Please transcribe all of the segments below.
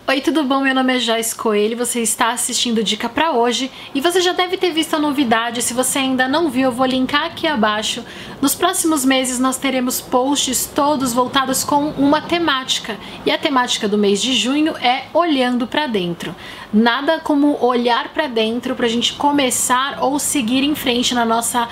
Oi, tudo bom? Meu nome é Joyce Coelho, você está assistindo Dica pra hoje e você já deve ter visto a novidade. Se você ainda não viu, eu vou linkar aqui abaixo. Nos próximos meses nós teremos posts todos voltados com uma temática, e a temática do mês de junho é Olhando pra Dentro. Nada como olhar pra dentro pra gente começar ou seguir em frente na nossa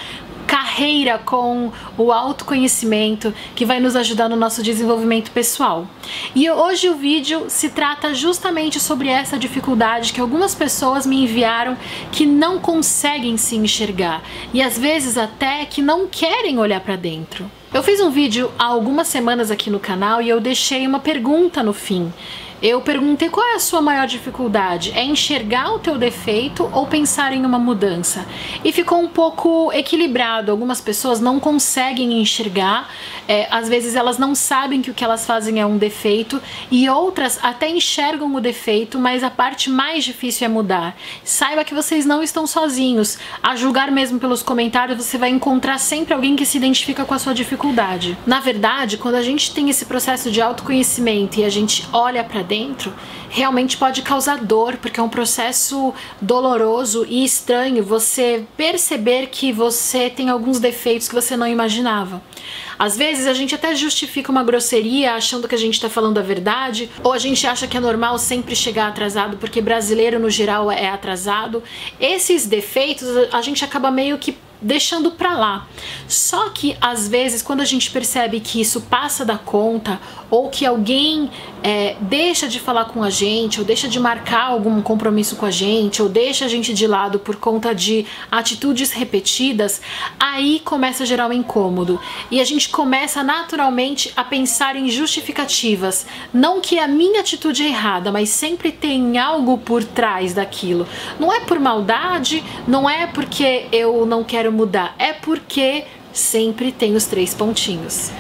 carreira com o autoconhecimento, que vai nos ajudar no nosso desenvolvimento pessoal. E hoje o vídeo se trata justamente sobre essa dificuldade que algumas pessoas me enviaram, que não conseguem se enxergar e às vezes até que não querem olhar para dentro. Eu fiz um vídeo há algumas semanas aqui no canal e eu deixei uma pergunta no fim. Eu perguntei qual é a sua maior dificuldade, é enxergar o teu defeito ou pensar em uma mudança? E ficou um pouco equilibrado, algumas pessoas não conseguem enxergar, às vezes elas não sabem que o que elas fazem é um defeito, e outras até enxergam o defeito, mas a parte mais difícil é mudar. Saiba que vocês não estão sozinhos, a julgar mesmo pelos comentários você vai encontrar sempre alguém que se identifica com a sua dificuldade. Na verdade, quando a gente tem esse processo de autoconhecimento e a gente olha pra dentro, realmente pode causar dor, porque é um processo doloroso e estranho você perceber que você tem alguns defeitos que você não imaginava. Às vezes a gente até justifica uma grosseria achando que a gente está falando a verdade, ou a gente acha que é normal sempre chegar atrasado porque brasileiro no geral é atrasado. Esses defeitos a gente acaba meio que deixando pra lá. Só que às vezes quando a gente percebe que isso passa da conta, ou que alguém deixa de falar com a gente, ou deixa de marcar algum compromisso com a gente, ou deixa a gente de lado por conta de atitudes repetidas, aí começa a gerar um incômodo e a gente começa naturalmente a pensar em justificativas. Não que a minha atitude é errada, mas sempre tem algo por trás daquilo. Não é por maldade, não é porque eu não quero mudar, é porque sempre tem os 3 pontinhos.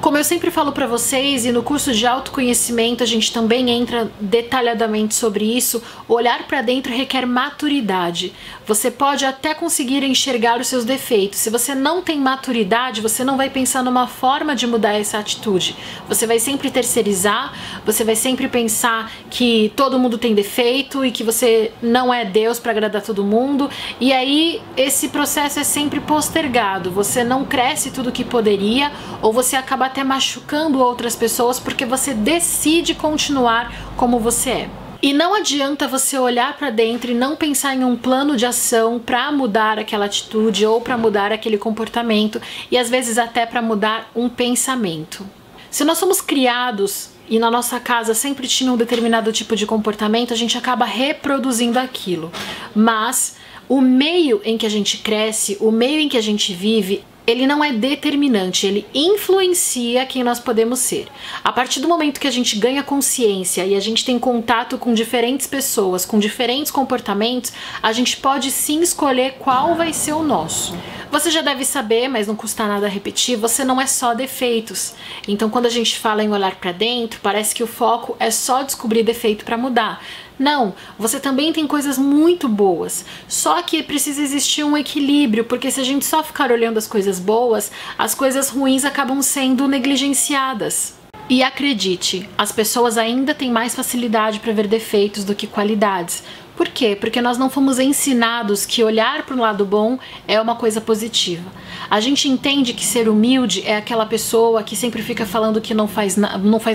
Como eu sempre falo pra vocês, e no curso de autoconhecimento a gente também entra detalhadamente sobre isso, olhar pra dentro requer maturidade. Você pode até conseguir enxergar os seus defeitos. Se você não tem maturidade, você não vai pensar numa forma de mudar essa atitude. Você vai sempre terceirizar, você vai sempre pensar que todo mundo tem defeito e que você não é Deus pra agradar todo mundo. E aí esse processo é sempre postergado. Você não cresce tudo que poderia, ou você acaba até machucando outras pessoas porque você decide continuar como você é. E não adianta você olhar pra dentro e não pensar em um plano de ação pra mudar aquela atitude ou pra mudar aquele comportamento, e às vezes até pra mudar um pensamento. Se nós somos criados e na nossa casa sempre tinha um determinado tipo de comportamento, a gente acaba reproduzindo aquilo. Mas o meio em que a gente cresce, o meio em que a gente vive, ele não é determinante, ele influencia quem nós podemos ser. A partir do momento que a gente ganha consciência e a gente tem contato com diferentes pessoas, com diferentes comportamentos, a gente pode sim escolher qual vai ser o nosso. Você já deve saber, mas não custa nada repetir, você não é só defeitos. Então quando a gente fala em olhar pra dentro, parece que o foco é só descobrir defeito pra mudar. Não, você também tem coisas muito boas, só que precisa existir um equilíbrio, porque se a gente só ficar olhando as coisas boas, as coisas ruins acabam sendo negligenciadas. E acredite, as pessoas ainda têm mais facilidade para ver defeitos do que qualidades. Por quê? Porque nós não fomos ensinados que olhar para o lado bom é uma coisa positiva. A gente entende que ser humilde é aquela pessoa que sempre fica falando que não faz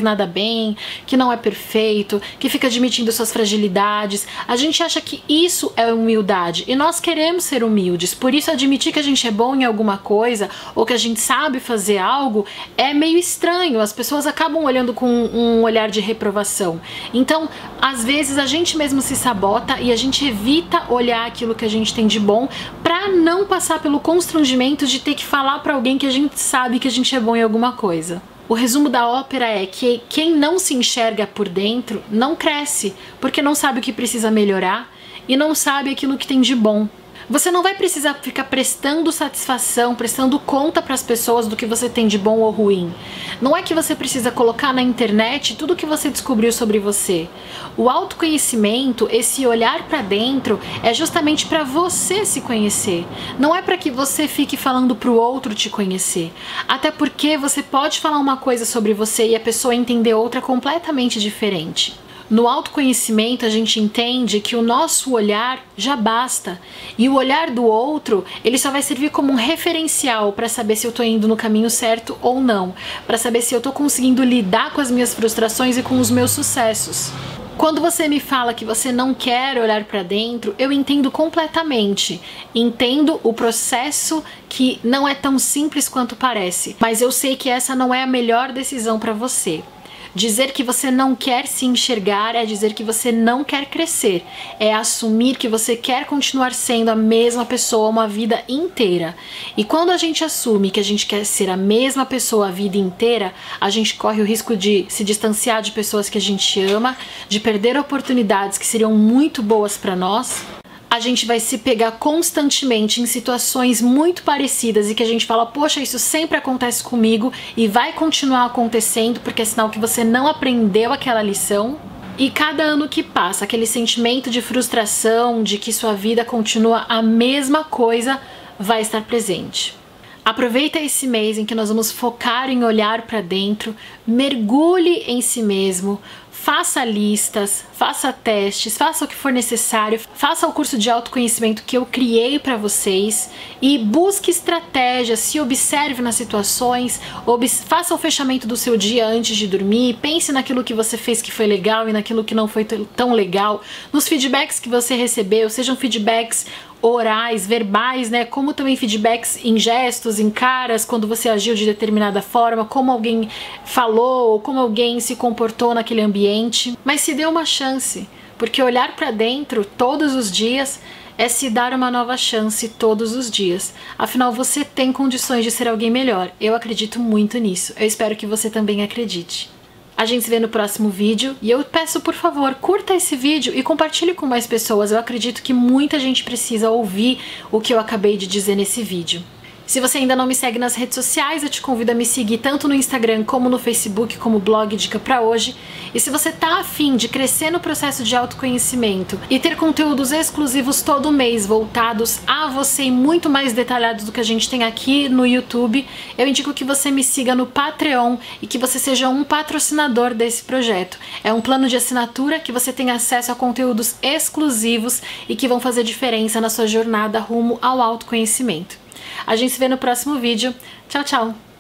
nada bem, que não é perfeito, que fica admitindo suas fragilidades. A gente acha que isso é humildade e nós queremos ser humildes. Por isso admitir que a gente é bom em alguma coisa ou que a gente sabe fazer algo é meio estranho. As pessoas acabam olhando com um olhar de reprovação. Então, às vezes a gente mesmo se sabota e a gente evita olhar aquilo que a gente tem de bom pra não passar pelo constrangimento de ter que falar pra alguém que a gente sabe que a gente é bom em alguma coisa. O resumo da ópera é que quem não se enxerga por dentro não cresce, porque não sabe o que precisa melhorar e não sabe aquilo que tem de bom. Você não vai precisar ficar prestando satisfação, prestando conta para as pessoas do que você tem de bom ou ruim. Não é que você precisa colocar na internet tudo o que você descobriu sobre você. O autoconhecimento, esse olhar para dentro, é justamente para você se conhecer. Não é para que você fique falando para o outro te conhecer. Até porque você pode falar uma coisa sobre você e a pessoa entender outra completamente diferente. No autoconhecimento a gente entende que o nosso olhar já basta, e o olhar do outro, ele só vai servir como um referencial para saber se eu tô indo no caminho certo ou não, para saber se eu tô conseguindo lidar com as minhas frustrações e com os meus sucessos. Quando você me fala que você não quer olhar para dentro, eu entendo completamente. Entendo o processo que não é tão simples quanto parece, mas eu sei que essa não é a melhor decisão para você. Dizer que você não quer se enxergar é dizer que você não quer crescer, é assumir que você quer continuar sendo a mesma pessoa uma vida inteira. E quando a gente assume que a gente quer ser a mesma pessoa a vida inteira, a gente corre o risco de se distanciar de pessoas que a gente ama, de perder oportunidades que seriam muito boas para nós. A gente vai se pegar constantemente em situações muito parecidas e que a gente fala, poxa, isso sempre acontece comigo e vai continuar acontecendo porque é sinal que você não aprendeu aquela lição. E cada ano que passa, aquele sentimento de frustração, de que sua vida continua a mesma coisa, vai estar presente. Aproveita esse mês em que nós vamos focar em olhar para dentro, mergulhe em si mesmo, faça listas, faça testes, faça o que for necessário, faça o curso de autoconhecimento que eu criei para vocês e busque estratégias, se observe nas situações, faça o fechamento do seu dia antes de dormir, pense naquilo que você fez que foi legal e naquilo que não foi tão legal, nos feedbacks que você recebeu, sejam feedbacks orais, verbais, né, como também feedbacks em gestos, em caras, quando você agiu de determinada forma, como alguém falou, como alguém se comportou naquele ambiente. Mas se dê uma chance, porque olhar para dentro todos os dias é se dar uma nova chance todos os dias. Afinal, você tem condições de ser alguém melhor. Eu acredito muito nisso. Eu espero que você também acredite. A gente se vê no próximo vídeo e eu peço, por favor, curta esse vídeo e compartilhe com mais pessoas. Eu acredito que muita gente precisa ouvir o que eu acabei de dizer nesse vídeo. Se você ainda não me segue nas redes sociais, eu te convido a me seguir tanto no Instagram como no Facebook, como blog Dica Pra Hoje. E se você tá afim de crescer no processo de autoconhecimento e ter conteúdos exclusivos todo mês voltados a você e muito mais detalhados do que a gente tem aqui no YouTube, eu indico que você me siga no Patreon e que você seja um patrocinador desse projeto. É um plano de assinatura que você tem acesso a conteúdos exclusivos e que vão fazer diferença na sua jornada rumo ao autoconhecimento. A gente se vê no próximo vídeo. Tchau, tchau!